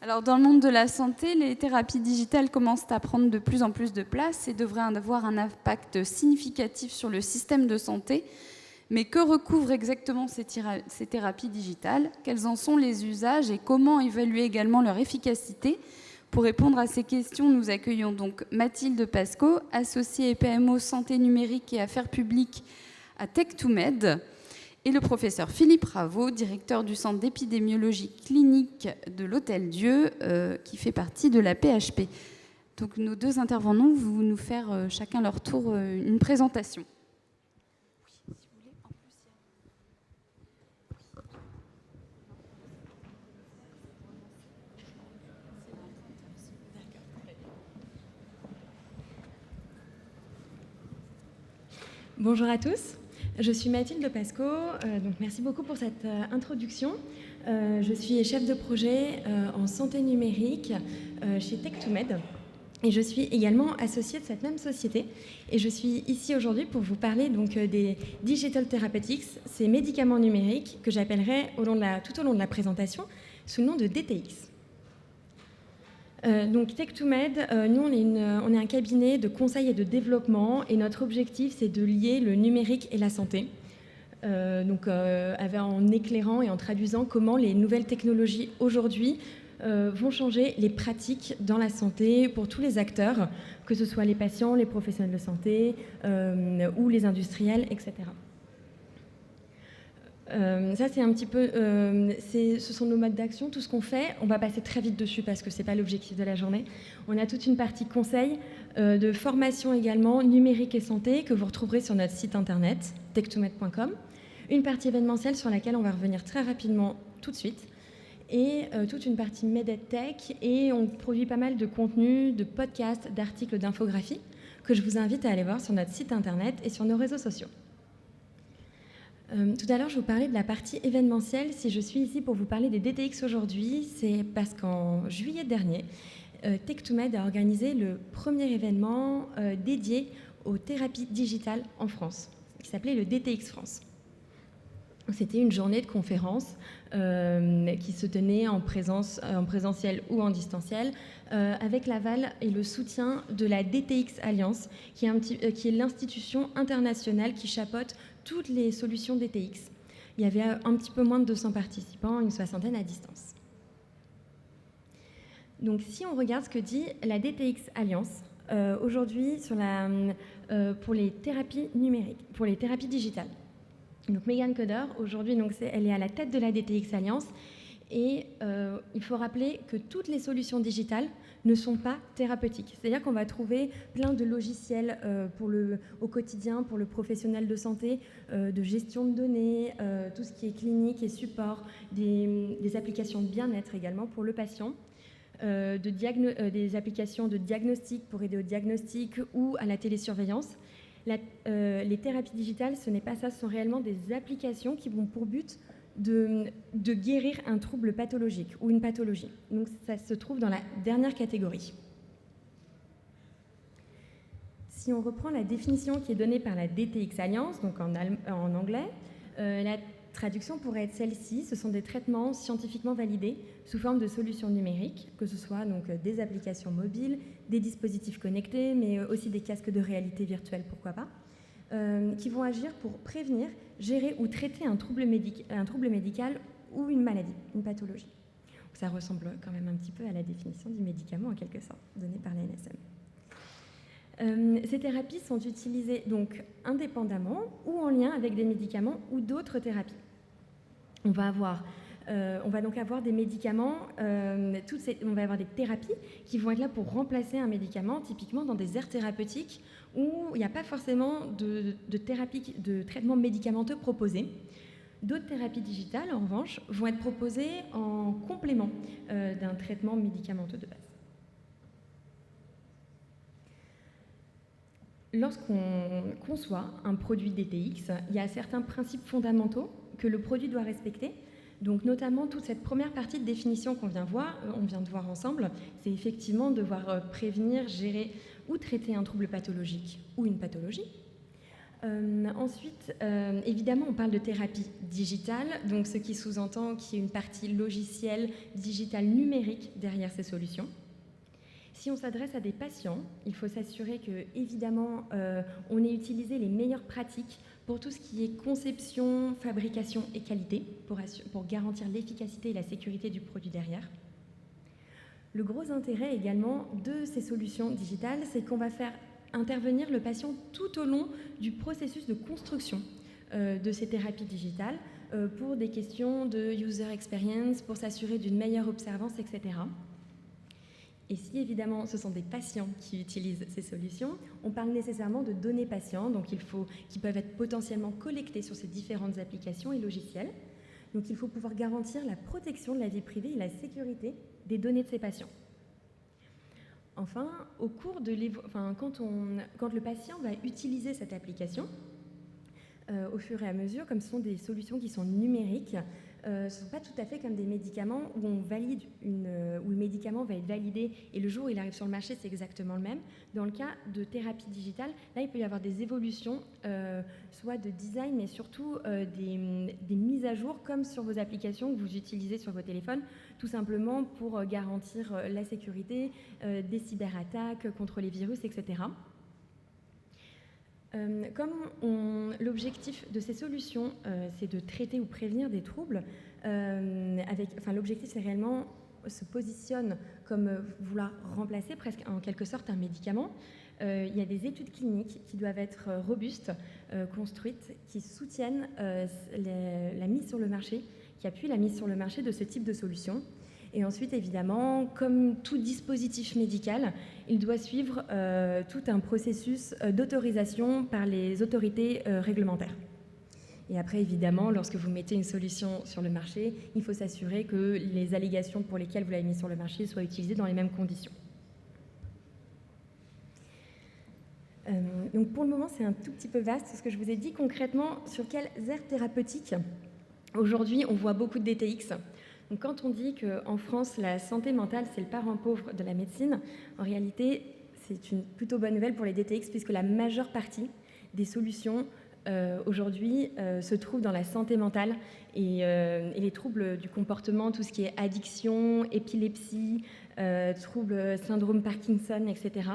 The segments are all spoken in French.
Alors, dans le monde de la santé, les thérapies digitales commencent à prendre de plus en plus de place et devraient avoir un impact significatif sur le système de santé. Mais que recouvrent exactement ces thérapies digitales? Quels en sont les usages et comment évaluer également leur efficacité? Pour répondre à ces questions, nous accueillons donc Mathilde Pasco, associée PMO Santé numérique et affaires publiques à Tech2Med, et le professeur Philippe Raveau, directeur du Centre d'épidémiologie clinique de l'Hôtel-Dieu, qui fait partie de la PHP. Donc nos deux intervenants vont nous faire chacun leur tour une présentation. Bonjour à tous, je suis Mathilde Pasco, donc merci beaucoup pour cette introduction. Je suis chef de projet en santé numérique chez Tech2Med et je suis également associée de cette même société. Et je suis ici aujourd'hui pour vous parler donc, des Digital Therapeutics, ces médicaments numériques que j'appellerai tout au long de la présentation sous le nom de DTX. Donc Tech2Med, nous on est un cabinet de conseil et de développement et notre objectif c'est de lier le numérique et la santé. En éclairant et en traduisant comment les nouvelles technologies aujourd'hui vont changer les pratiques dans la santé pour tous les acteurs, que ce soit les patients, les professionnels de santé ou les industriels, etc. Ça, c'est un petit peu, ce sont nos modes d'action, tout ce qu'on fait. On va passer très vite dessus parce que ce n'est pas l'objectif de la journée. On a toute une partie conseil, de formation également, numérique et santé, que vous retrouverez sur notre site internet, tech2med.com. Une partie événementielle sur laquelle on va revenir très rapidement tout de suite. Et toute une partie MedEdTech. Et on produit pas mal de contenus, de podcasts, d'articles, d'infographies que je vous invite à aller voir sur notre site internet et sur nos réseaux sociaux. Tout à l'heure, je vous parlais de la partie événementielle. Si je suis ici pour vous parler des DTX aujourd'hui, c'est parce qu'en juillet dernier, Tech2Med a organisé le premier événement dédié aux thérapies digitales en France, qui s'appelait le DTX France. C'était une journée de conférence qui se tenait en présentiel ou en distanciel, avec l'aval et le soutien de la DTX Alliance, qui est l'institution internationale qui chapeaute toutes les solutions DTX. Il y avait un petit peu moins de 200 participants, une soixantaine à distance. Donc si on regarde ce que dit la DTX Alliance, aujourd'hui pour les thérapies numériques, pour les thérapies digitales. Donc Megan Coder, aujourd'hui, elle est à la tête de la DTX Alliance et il faut rappeler que toutes les solutions digitales ne sont pas thérapeutiques. C'est-à-dire qu'on va trouver plein de logiciels au quotidien pour le professionnel de santé, de gestion de données, tout ce qui est clinique et support, des applications de bien-être également pour le patient, des applications de diagnostic pour aider au diagnostic ou à la télésurveillance. Les thérapies digitales, ce n'est pas ça, ce sont réellement des applications qui ont pour but de guérir un trouble pathologique ou une pathologie. Donc ça se trouve dans la dernière catégorie. Si on reprend la définition qui est donnée par la DTX Alliance, donc en anglais, la traduction pourrait être celle-ci. Ce sont des traitements scientifiquement validés sous forme de solutions numériques, que ce soit donc des applications mobiles, des dispositifs connectés, mais aussi des casques de réalité virtuelle, pourquoi pas, qui vont agir pour prévenir, gérer ou traiter un trouble médical ou une maladie, une pathologie. Donc ça ressemble quand même un petit peu à la définition du médicament, en quelque sorte, donnée par la NSM. Ces thérapies sont utilisées donc indépendamment ou en lien avec des médicaments ou d'autres thérapies. On va donc avoir des médicaments, on va avoir des thérapies qui vont être là pour remplacer un médicament, typiquement dans des aires thérapeutiques où il n'y a pas forcément de traitement médicamenteux proposé. D'autres thérapies digitales, en revanche, vont être proposées en complément d'un traitement médicamenteux de base. Lorsqu'on conçoit un produit DTX, il y a certains principes fondamentaux que le produit doit respecter. Donc notamment toute cette première partie de définition qu'on vient de voir ensemble, c'est effectivement devoir prévenir, gérer ou traiter un trouble pathologique ou une pathologie. Ensuite, évidemment, on parle de thérapie digitale, donc ce qui sous-entend qu'il y a une partie logicielle, digitale, numérique derrière ces solutions. Si on s'adresse à des patients, il faut s'assurer que, évidemment, on ait utilisé les meilleures pratiques pour tout ce qui est conception, fabrication et qualité, pour garantir l'efficacité et la sécurité du produit derrière. Le gros intérêt également de ces solutions digitales, c'est qu'on va faire intervenir le patient tout au long du processus de construction de ces thérapies digitales pour des questions de user experience, pour s'assurer d'une meilleure observance, etc. Et si évidemment ce sont des patients qui utilisent ces solutions, on parle nécessairement de données patients, donc qui peuvent être potentiellement collectées sur ces différentes applications et logiciels. Donc il faut pouvoir garantir la protection de la vie privée et la sécurité des données de ces patients. Enfin, au cours de quand le patient va utiliser cette application, au fur et à mesure, comme ce sont des solutions qui sont numériques, ce ne sont pas tout à fait comme des médicaments où où le médicament va être validé et le jour où il arrive sur le marché, c'est exactement le même. Dans le cas de thérapie digitale, là, il peut y avoir des évolutions, soit de design, mais surtout des mises à jour, comme sur vos applications que vous utilisez sur vos téléphones, tout simplement pour garantir la sécurité, des cyberattaques contre les virus, etc. L'objectif de ces solutions, c'est de traiter ou prévenir des troubles, l'objectif, c'est réellement se positionne comme vouloir remplacer presque en quelque sorte un médicament. Il y a des études cliniques qui doivent être robustes, construites, qui soutiennent la mise sur le marché, qui appuient la mise sur le marché de ce type de solution. Et ensuite, évidemment, comme tout dispositif médical, il doit suivre tout un processus d'autorisation par les autorités réglementaires. Et après, évidemment, lorsque vous mettez une solution sur le marché, il faut s'assurer que les allégations pour lesquelles vous l'avez mise sur le marché soient utilisées dans les mêmes conditions. Donc pour le moment, c'est un tout petit peu vaste ce que je vous ai dit. Concrètement, sur quelles aires thérapeutiques aujourd'hui on voit beaucoup de DTX. Donc, quand on dit qu'en France, la santé mentale, c'est le parent pauvre de la médecine, en réalité, c'est une plutôt bonne nouvelle pour les DTX puisque la majeure partie des solutions aujourd'hui se trouvent dans la santé mentale et les troubles du comportement, tout ce qui est addiction, épilepsie, troubles, syndrome Parkinson, etc.,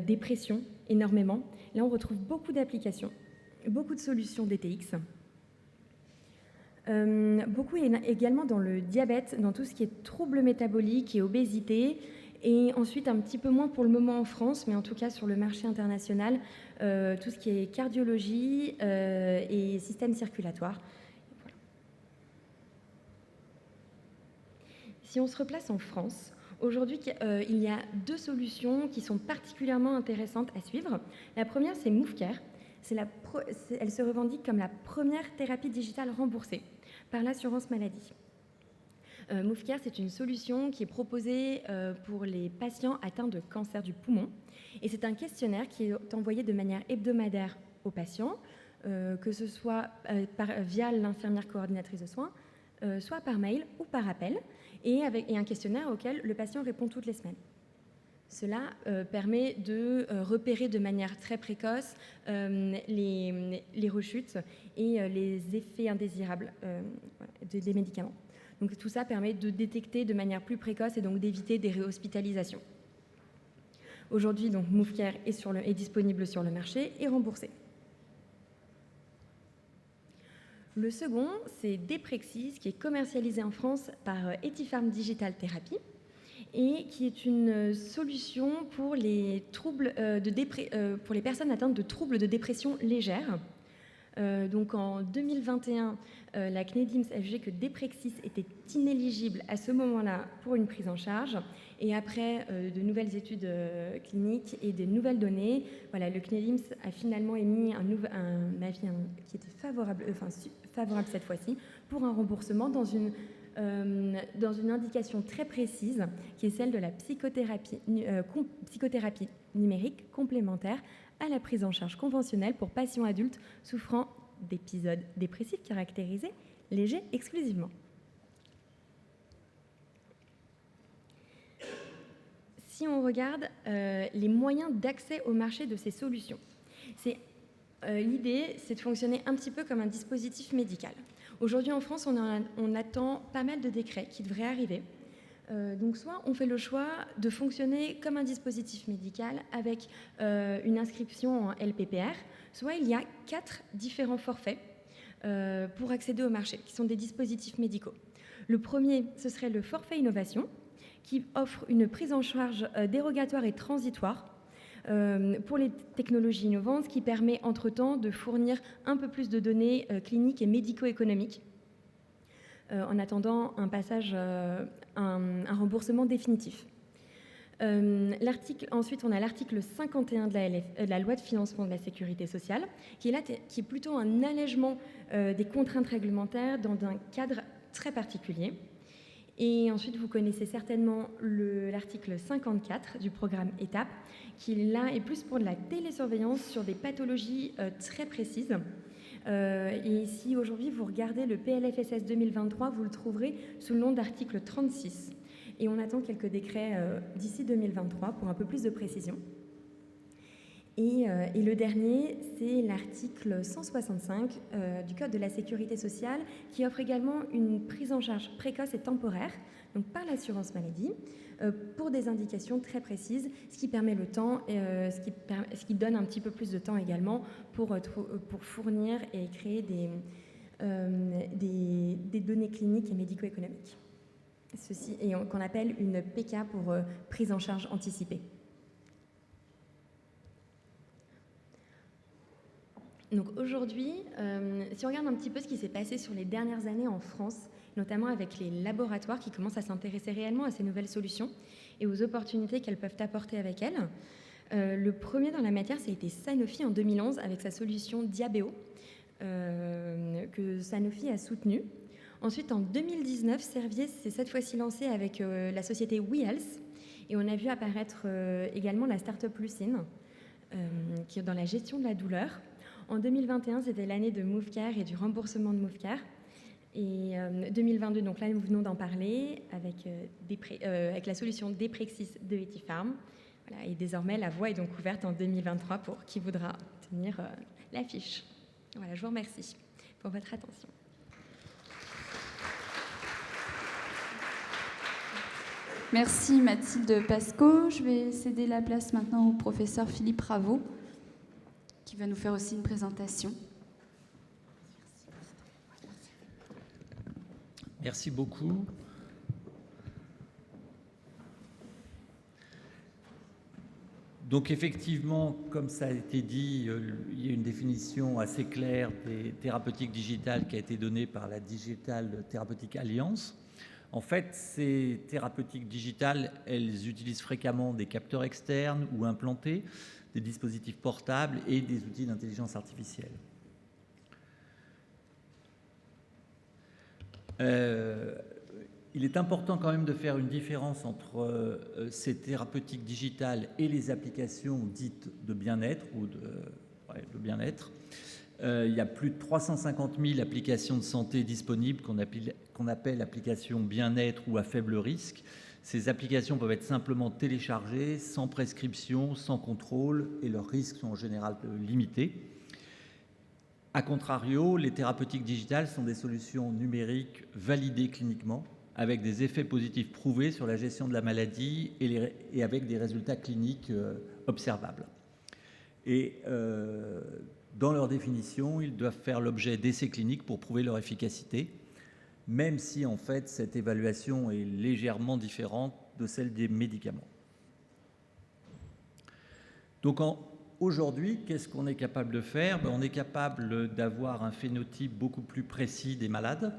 dépression, énormément. Là, on retrouve beaucoup d'applications, beaucoup de solutions DTX. Beaucoup également dans le diabète, dans tout ce qui est troubles métaboliques et obésité, et ensuite un petit peu moins pour le moment en France, mais en tout cas sur le marché international, tout ce qui est cardiologie et système circulatoire. Voilà. Si on se replace en France, aujourd'hui il y a deux solutions qui sont particulièrement intéressantes à suivre. La première, c'est MoveCare. Elle se revendique comme la première thérapie digitale remboursée par l'assurance maladie. MoveCare, c'est une solution qui est proposée pour les patients atteints de cancer du poumon. Et c'est un questionnaire qui est envoyé de manière hebdomadaire aux patients, que ce soit via l'infirmière coordinatrice de soins, soit par mail ou par appel, et un questionnaire auquel le patient répond toutes les semaines. Cela permet de repérer de manière très précoce les rechutes et les effets indésirables des médicaments. Donc tout ça permet de détecter de manière plus précoce et donc d'éviter des réhospitalisations. Aujourd'hui, donc MoveCare est disponible sur le marché et remboursé. Le second, c'est Deprexis, qui est commercialisé en France par Ethypharm Digital Therapy, et qui est une solution pour les pour les personnes atteintes de troubles de dépression légère. Donc en 2021, la CNEDIMS a jugé que Deprexis était inéligible à ce moment-là pour une prise en charge. Et après de nouvelles études cliniques et des nouvelles données, voilà, le CNEDIMS a finalement émis un avis qui était favorable cette fois-ci pour un remboursement dans une indication très précise, qui est celle de la psychothérapie numérique complémentaire à la prise en charge conventionnelle pour patients adultes souffrant d'épisodes dépressifs caractérisés légers exclusivement. Si on regarde les moyens d'accès au marché de ces solutions, c'est L'idée, c'est de fonctionner un petit peu comme un dispositif médical. Aujourd'hui en France, on attend pas mal de décrets qui devraient arriver. Donc soit on fait le choix de fonctionner comme un dispositif médical avec une inscription en LPPR, soit il y a 4 différents forfaits pour accéder au marché, qui sont des dispositifs médicaux. Le premier, ce serait le forfait innovation, qui offre une prise en charge dérogatoire et transitoire pour les technologies innovantes, ce qui permet entre-temps de fournir un peu plus de données cliniques et médico-économiques en attendant un passage, un remboursement définitif. Ensuite, on a l'article 51 de la loi de financement de la sécurité sociale, qui est plutôt un allègement des contraintes réglementaires dans un cadre très particulier. Et ensuite, vous connaissez certainement l'article 54 du programme ETAP, qui là est plus pour de la télésurveillance sur des pathologies très précises. Et si aujourd'hui vous regardez le PLFSS 2023, vous le trouverez sous le nom d'article 36. Et on attend quelques décrets d'ici 2023 pour un peu plus de précision. Et le dernier, c'est l'article 165 du Code de la sécurité sociale qui offre également une prise en charge précoce et temporaire, donc par l'assurance maladie, pour des indications très précises, ce qui permet le temps, ce qui donne un petit peu plus de temps également pour fournir et créer des données cliniques et médico-économiques. Ceci qu'on appelle une PK pour prise en charge anticipée. Donc aujourd'hui, si on regarde un petit peu ce qui s'est passé sur les dernières années en France, notamment avec les laboratoires qui commencent à s'intéresser réellement à ces nouvelles solutions et aux opportunités qu'elles peuvent apporter avec elles, le premier dans la matière, ça a été Sanofi en 2011 avec sa solution Diabeo, que Sanofi a soutenue. Ensuite, en 2019, Servier s'est cette fois-ci lancé avec la société WeHealth et on a vu apparaître également la start-up Lucine, qui est dans la gestion de la douleur. En 2021, c'était l'année de MoveCare et du remboursement de MoveCare. Et 2022, donc là, nous venons d'en parler avec la solution Deprexis de Etipharm. Voilà, et désormais, la voie est donc ouverte en 2023 pour qui voudra tenir l'affiche. Voilà, je vous remercie pour votre attention. Merci Mathilde Pasco. Je vais céder la place maintenant au professeur Philippe Raveau, qui va nous faire aussi une présentation. Merci beaucoup. Donc effectivement, comme ça a été dit, il y a une définition assez claire des thérapeutiques digitales qui a été donnée par la Digital Therapeutic Alliance. En fait, ces thérapeutiques digitales, elles utilisent fréquemment des capteurs externes ou implantés, des dispositifs portables et des outils d'intelligence artificielle. Il est important quand même de faire une différence entre ces thérapeutiques digitales et les applications dites de bien-être ou de bien-être. Il y a plus de 350 000 applications de santé disponibles qu'on appelle applications bien-être ou à faible risque. Ces applications peuvent être simplement téléchargées, sans prescription, sans contrôle, et leurs risques sont en général limités. A contrario, les thérapeutiques digitales sont des solutions numériques validées cliniquement, avec des effets positifs prouvés sur la gestion de la maladie et avec des résultats cliniques observables. Et dans leur définition, ils doivent faire l'objet d'essais cliniques pour prouver leur efficacité, même si en fait cette évaluation est légèrement différente de celle des médicaments. Donc aujourd'hui, qu'est-ce qu'on est capable de faire ? On est capable d'avoir un phénotype beaucoup plus précis des malades.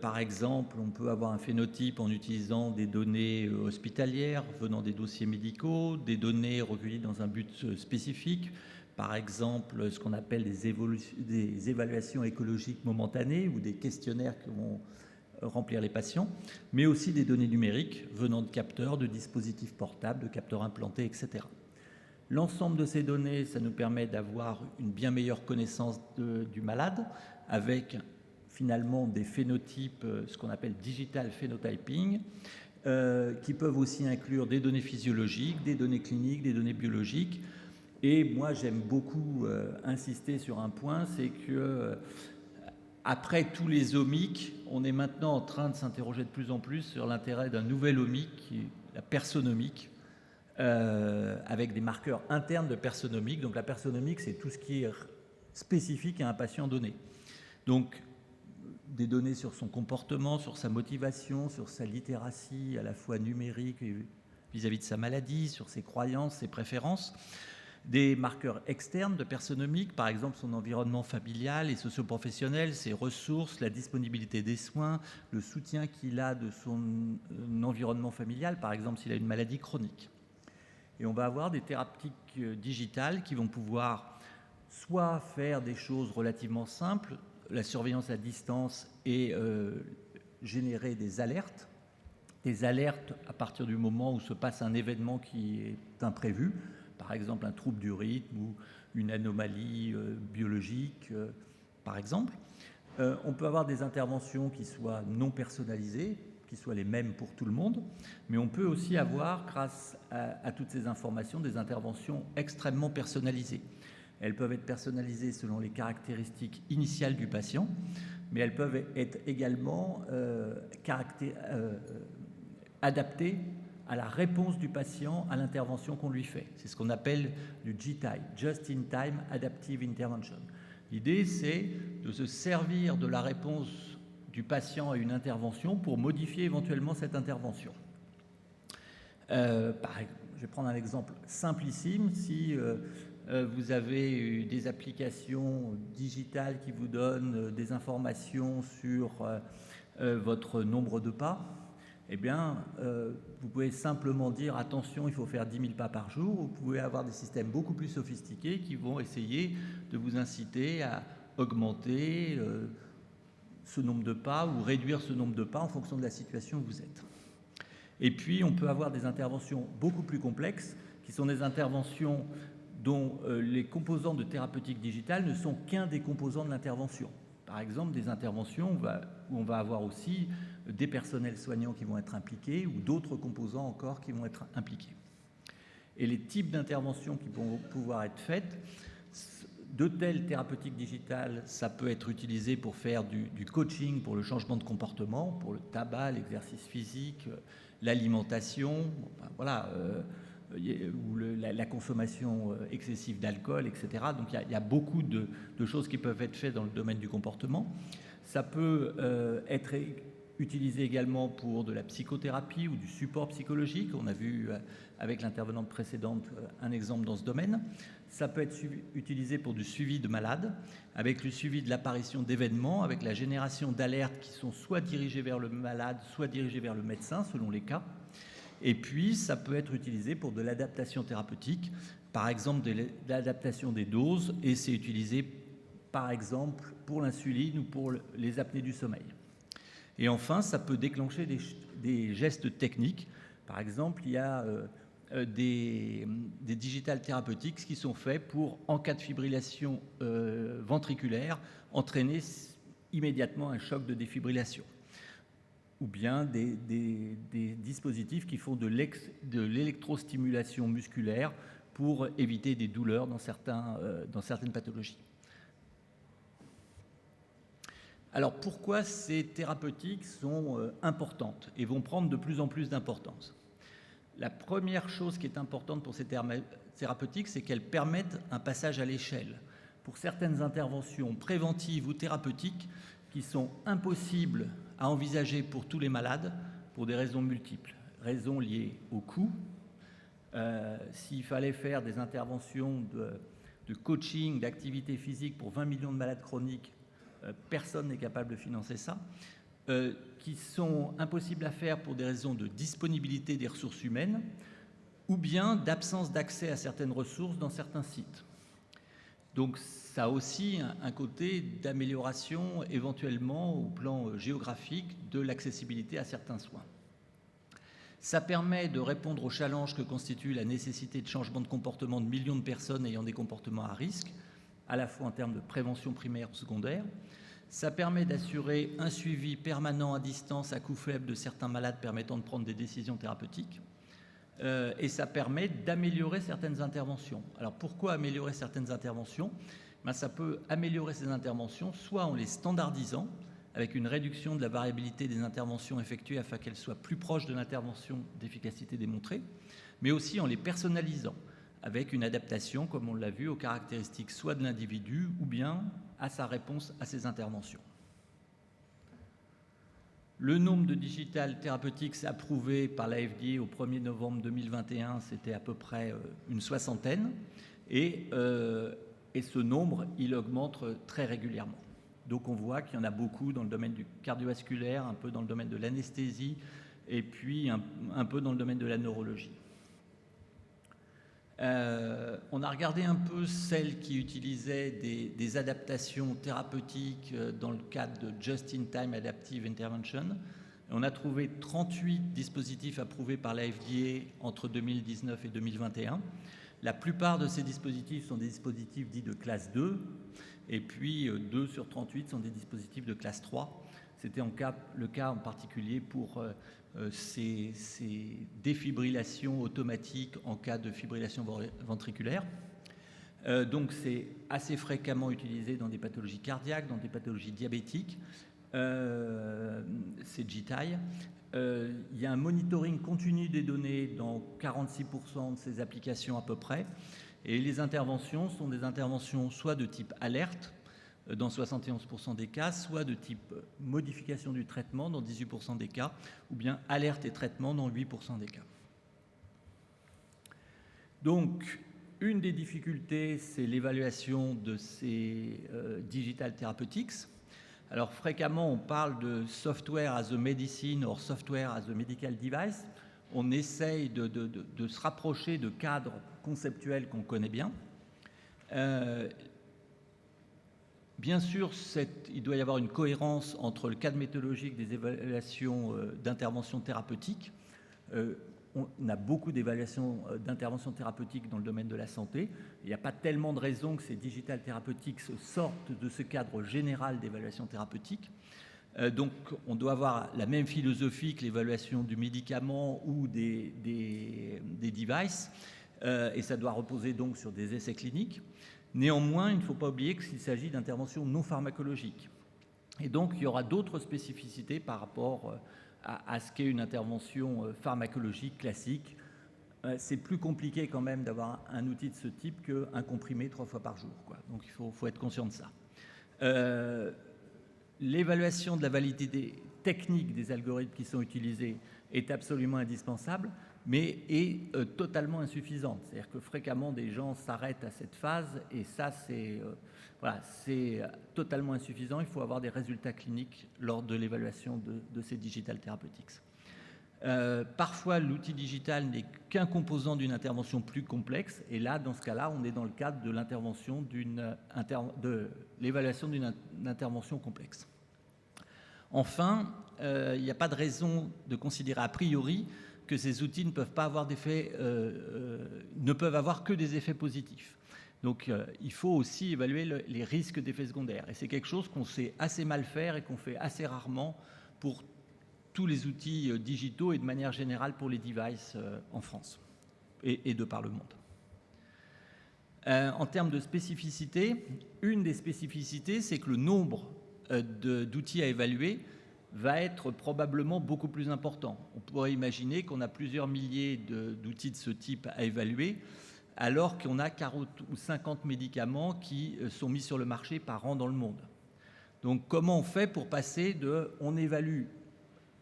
Par exemple, on peut avoir un phénotype en utilisant des données hospitalières venant des dossiers médicaux, des données recueillies dans un but spécifique, par exemple ce qu'on appelle des évaluations écologiques momentanées ou des questionnaires que vont remplir les patients, mais aussi des données numériques venant de capteurs, de dispositifs portables, de capteurs implantés, etc. L'ensemble de ces données, ça nous permet d'avoir une bien meilleure connaissance du malade avec finalement des phénotypes, ce qu'on appelle digital phenotyping, qui peuvent aussi inclure des données physiologiques, des données cliniques, des données biologiques. Et moi, j'aime beaucoup insister sur un point, c'est que après tous les omics, on est maintenant en train de s'interroger de plus en plus sur l'intérêt d'un nouvel omic, qui est la personnomique, avec des marqueurs internes de personnomique. Donc la personnomique, c'est tout ce qui est spécifique à un patient donné. Donc des données sur son comportement, sur sa motivation, sur sa littératie à la fois numérique et vis-à-vis de sa maladie, sur ses croyances, ses préférences. Des marqueurs externes de personnomique, par exemple son environnement familial et socio-professionnel, ses ressources, la disponibilité des soins, le soutien qu'il a de son environnement familial, par exemple s'il a une maladie chronique. Et on va avoir des thérapeutiques digitales qui vont pouvoir soit faire des choses relativement simples, la surveillance à distance et générer des alertes à partir du moment où se passe un événement qui est imprévu, par exemple un trouble du rythme ou une anomalie biologique, par exemple. On peut avoir des interventions qui soient non personnalisées, qui soient les mêmes pour tout le monde, mais on peut aussi avoir, grâce à toutes ces informations, des interventions extrêmement personnalisées. Elles peuvent être personnalisées selon les caractéristiques initiales du patient, mais elles peuvent être également adaptées à la réponse du patient à l'intervention qu'on lui fait. C'est ce qu'on appelle du JTIM, Just-in-Time Adaptive Intervention. L'idée, c'est de se servir de la réponse du patient à une intervention pour modifier éventuellement cette intervention. Je vais prendre un exemple simplissime. Si vous avez des applications digitales qui vous donnent des informations sur votre nombre de pas, eh bien, vous pouvez simplement dire attention, il faut faire 10 000 pas par jour. Vous pouvez avoir des systèmes beaucoup plus sophistiqués qui vont essayer de vous inciter à augmenter ce nombre de pas ou réduire ce nombre de pas en fonction de la situation où vous êtes. Et puis, on peut avoir des interventions beaucoup plus complexes, qui sont des interventions dont les composants de thérapeutique digitale ne sont qu'un des composants de l'intervention. Par exemple, des interventions où on va avoir aussi des personnels soignants qui vont être impliqués ou d'autres composants encore qui vont être impliqués. Et les types d'interventions qui vont pouvoir être faites, de telles thérapeutiques digitales, ça peut être utilisé pour faire du coaching pour le changement de comportement, pour le tabac, l'exercice physique, l'alimentation, voilà, ou la consommation excessive d'alcool, etc. Donc il y a beaucoup de choses qui peuvent être faites dans le domaine du comportement. Ça peut être utilisé également pour de la psychothérapie ou du support psychologique. On a vu avec l'intervenante précédente un exemple dans ce domaine. Ça peut être utilisé pour du suivi de malades, avec le suivi de l'apparition d'événements, avec la génération d'alertes qui sont soit dirigées vers le malade, soit dirigées vers le médecin, selon les cas. Et puis, ça peut être utilisé pour de l'adaptation thérapeutique, par exemple de l'adaptation des doses, et c'est utilisé, par exemple, pour l'insuline ou pour les apnées du sommeil. Et enfin, ça peut déclencher des gestes techniques. Par exemple, il y a des digital thérapeutiques qui sont faits pour, en cas de fibrillation ventriculaire, entraîner immédiatement un choc de défibrillation. Ou bien des dispositifs qui font de l'électrostimulation musculaire pour éviter des douleurs dans certaines pathologies. Alors pourquoi ces thérapeutiques sont importantes et vont prendre de plus en plus d'importance ? La première chose qui est importante pour ces thérapeutiques, c'est qu'elles permettent un passage à l'échelle. Pour certaines interventions préventives ou thérapeutiques qui sont impossibles à envisager pour tous les malades pour des raisons multiples. Raisons liées au coût. S'il fallait faire des interventions de coaching, d'activité physique pour 20 millions de malades chroniques, personne n'est capable de financer ça. Qui sont impossibles à faire pour des raisons de disponibilité des ressources humaines ou bien d'absence d'accès à certaines ressources dans certains sites. Donc ça a aussi un côté d'amélioration éventuellement au plan géographique de l'accessibilité à certains soins. Ça permet de répondre aux challenges que constitue la nécessité de changement de comportement de millions de personnes ayant des comportements à risque, à la fois en termes de prévention primaire ou secondaire. Ça permet d'assurer un suivi permanent à distance à coût faible de certains malades permettant de prendre des décisions thérapeutiques. et ça permet d'améliorer certaines interventions. Alors pourquoi améliorer certaines interventions? Ça peut améliorer ces interventions soit en les standardisant, avec une réduction de la variabilité des interventions effectuées afin qu'elles soient plus proches de l'intervention d'efficacité démontrée, mais aussi en les personnalisant, avec une adaptation, comme on l'a vu, aux caractéristiques soit de l'individu ou bien à sa réponse à ces interventions. Le nombre de digital therapeutics approuvés par la FDA au 1er novembre 2021, c'était à peu près une soixantaine, et ce nombre, il augmente très régulièrement. Donc on voit qu'il y en a beaucoup dans le domaine du cardiovasculaire, un peu dans le domaine de l'anesthésie, et puis un peu dans le domaine de la neurologie. On a regardé un peu celles qui utilisaient des adaptations thérapeutiques dans le cadre de Just-in-Time Adaptive Intervention. On a trouvé 38 dispositifs approuvés par la FDA entre 2019 et 2021. La plupart de ces dispositifs sont des dispositifs dits de classe 2, et puis 2 sur 38 sont des dispositifs de classe 3. C'était le cas en particulier pour ces défibrillations automatiques en cas de fibrillation ventriculaire. Donc c'est assez fréquemment utilisé dans des pathologies cardiaques, dans des pathologies diabétiques. C'est GTI. Il y a un monitoring continu des données dans 46% de ces applications à peu près. Et les interventions sont des interventions soit de type alerte, dans 71% des cas, soit de type modification du traitement, dans 18% des cas, ou bien alerte et traitement, dans 8% des cas. Donc, une des difficultés, c'est l'évaluation de ces digital therapeutics. Alors, fréquemment, on parle de software as a medicine or software as a medical device. On essaye de se rapprocher de cadres conceptuels qu'on connaît bien. Bien sûr, il doit y avoir une cohérence entre le cadre méthodologique des évaluations d'intervention thérapeutique. On a beaucoup d'évaluations d'intervention thérapeutique dans le domaine de la santé. Il n'y a pas tellement de raisons que ces digital therapeutics sortent de ce cadre général d'évaluation thérapeutique. Donc, on doit avoir la même philosophie que l'évaluation du médicament ou des devices, et ça doit reposer donc sur des essais cliniques. Néanmoins, il ne faut pas oublier qu'il s'agit d'interventions non pharmacologiques. Et donc, il y aura d'autres spécificités par rapport à ce qu'est une intervention pharmacologique classique. C'est plus compliqué quand même d'avoir un outil de ce type qu'un comprimé 3 fois par jour, quoi. Donc, il faut être conscient de ça. L'évaluation de la validité technique des algorithmes qui sont utilisés est absolument indispensable, mais est totalement insuffisante. C'est-à-dire que fréquemment, des gens s'arrêtent à cette phase, et ça, c'est totalement insuffisant. Il faut avoir des résultats cliniques lors de l'évaluation de ces digital therapeutics. Parfois, l'outil digital n'est qu'un composant d'une intervention plus complexe, et là, dans ce cas-là, on est dans le cadre de l'intervention de l'évaluation d'une intervention complexe. Enfin, il n'y a pas de raison de considérer a priori que ces outils ne peuvent pas avoir ne peuvent avoir que des effets positifs. Donc, il faut aussi évaluer les risques d'effets secondaires. Et c'est quelque chose qu'on sait assez mal faire et qu'on fait assez rarement pour tous les outils digitaux et de manière générale pour les devices en France et de par le monde. En termes de spécificité, une des spécificités, c'est que le nombre d'outils à évaluer va être probablement beaucoup plus important. On pourrait imaginer qu'on a plusieurs milliers d'outils de ce type à évaluer, alors qu'on a 40 ou 50 médicaments qui sont mis sur le marché par an dans le monde. Donc comment on fait pour passer on évalue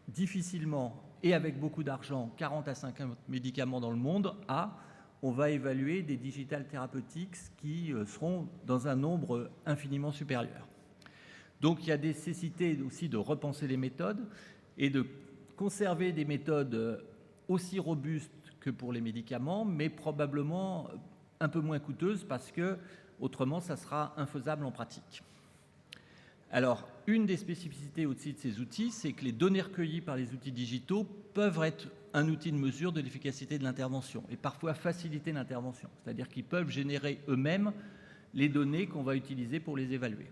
difficilement et avec beaucoup d'argent 40 à 50 médicaments dans le monde à on va évaluer des digital therapeutics qui seront dans un nombre infiniment supérieur. Donc il y a nécessité aussi de repenser les méthodes et de conserver des méthodes aussi robustes que pour les médicaments, mais probablement un peu moins coûteuses parce que autrement ça sera infaisable en pratique. Alors, une des spécificités aussi de ces outils, c'est que les données recueillies par les outils digitaux peuvent être un outil de mesure de l'efficacité de l'intervention et parfois faciliter l'intervention, c'est-à-dire qu'ils peuvent générer eux-mêmes les données qu'on va utiliser pour les évaluer.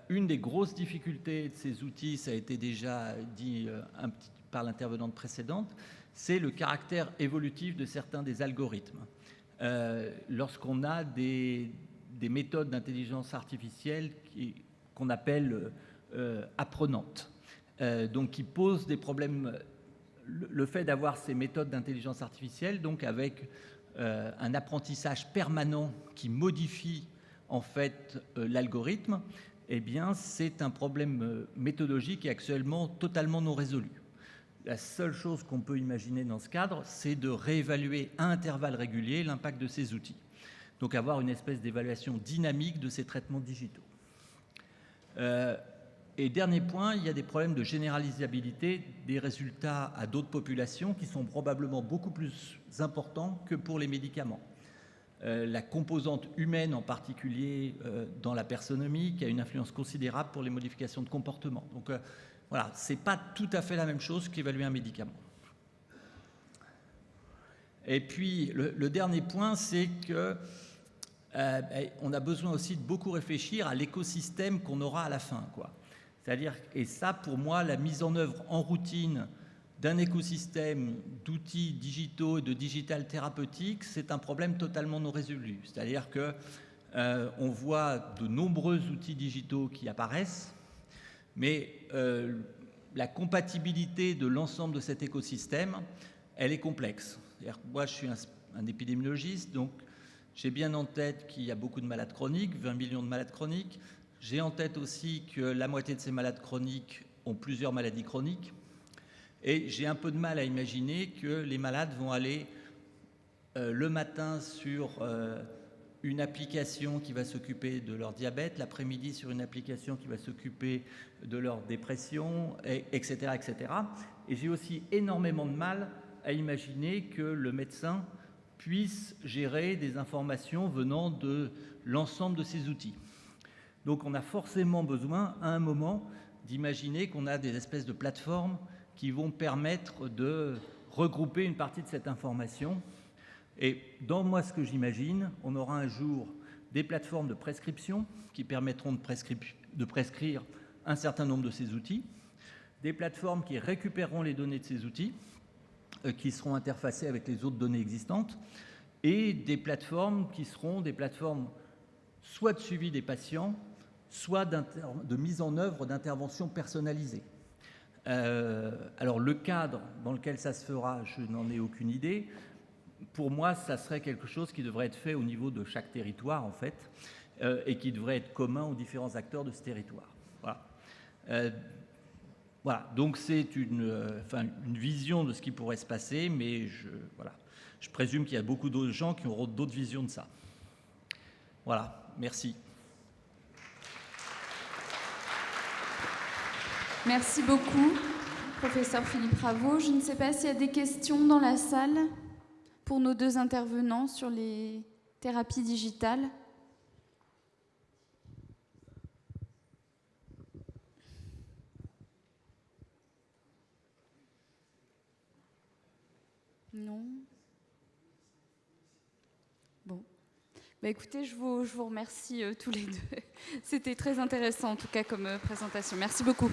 Une des grosses difficultés de ces outils, ça a été déjà dit un petit par l'intervenante précédente, c'est le caractère évolutif de certains des algorithmes. Lorsqu'on a des méthodes d'intelligence artificielle qu'on appelle apprenantes, donc qui posent des problèmes. Le fait d'avoir ces méthodes d'intelligence artificielle, donc avec un apprentissage permanent qui modifie en fait l'algorithme, eh bien c'est un problème méthodologique et actuellement totalement non résolu. La seule chose qu'on peut imaginer dans ce cadre, c'est de réévaluer à intervalles réguliers l'impact de ces outils. Donc avoir une espèce d'évaluation dynamique de ces traitements digitaux. Et dernier point, il y a des problèmes de généralisabilité des résultats à d'autres populations qui sont probablement beaucoup plus importants que pour les médicaments. La composante humaine en particulier dans la personnomie qui a une influence considérable pour les modifications de comportement. Donc voilà, ce n'est pas tout à fait la même chose qu'évaluer un médicament. Et puis le dernier point, c'est que on a besoin aussi de beaucoup réfléchir à l'écosystème qu'on aura à la fin, quoi. C'est-à-dire, et ça pour moi, la mise en œuvre en routine d'un écosystème d'outils digitaux et de digital thérapeutique, c'est un problème totalement non résolu. C'est-à-dire que on voit de nombreux outils digitaux qui apparaissent, mais la compatibilité de l'ensemble de cet écosystème, elle est complexe. C'est-à-dire que moi, je suis un épidémiologiste, donc j'ai bien en tête qu'il y a beaucoup de malades chroniques, 20 millions de malades chroniques. J'ai en tête aussi que la moitié de ces malades chroniques ont plusieurs maladies chroniques. Et j'ai un peu de mal à imaginer que les malades vont aller le matin sur une application qui va s'occuper de leur diabète, l'après-midi sur une application qui va s'occuper de leur dépression, etc., etc. Et j'ai aussi énormément de mal à imaginer que le médecin puisse gérer des informations venant de l'ensemble de ces outils. Donc on a forcément besoin, à un moment, d'imaginer qu'on a des espèces de plateformes qui vont permettre de regrouper une partie de cette information. Et dans moi, ce que j'imagine, on aura un jour des plateformes de prescription qui permettront de prescrire un certain nombre de ces outils, des plateformes qui récupéreront les données de ces outils, qui seront interfacées avec les autres données existantes, et des plateformes qui seront des plateformes soit de suivi des patients, soit de mise en œuvre d'interventions personnalisées. Alors le cadre dans lequel ça se fera, je n'en ai aucune idée. Pour moi, ça serait quelque chose qui devrait être fait au niveau de chaque territoire, en fait, et qui devrait être commun aux différents acteurs de ce territoire. Voilà. Voilà. Donc c'est une vision de ce qui pourrait se passer, mais je présume qu'il y a beaucoup d'autres gens qui auront d'autres visions de ça. Voilà. Merci. Merci beaucoup, professeur Philippe Raveau. Je ne sais pas s'il y a des questions dans la salle pour nos deux intervenants sur les thérapies digitales. Non. Bon. Bah écoutez, je vous remercie tous les deux. C'était très intéressant en tout cas comme présentation. Merci beaucoup.